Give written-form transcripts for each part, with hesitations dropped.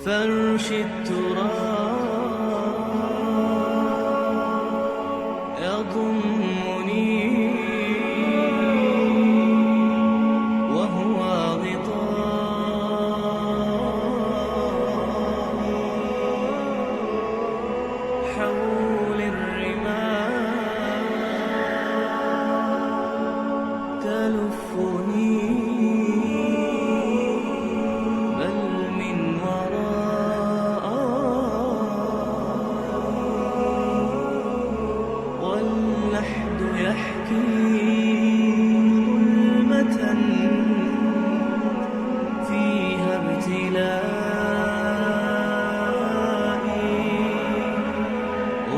فرش التراب يضمني وهو غطاء حول الرمال تلفني واللحد يحكي ظلمة فيها ابتلائي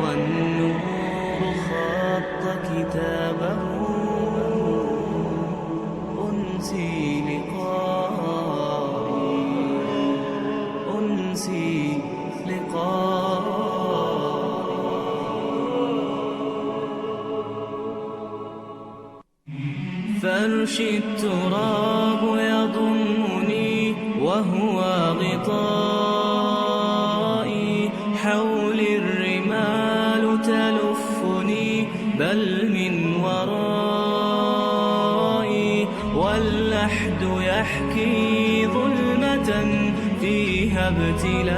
والنور خط كتابه أنسي لقائي أنسي لقائي فرش التراب يضمني وهو غطائي حول الرمال تلفني بل من ورائي واللحد يحكي ظلمة فيها ابتلائي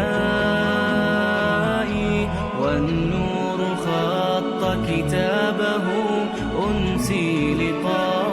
والنور خط كتابه أنسي لقائي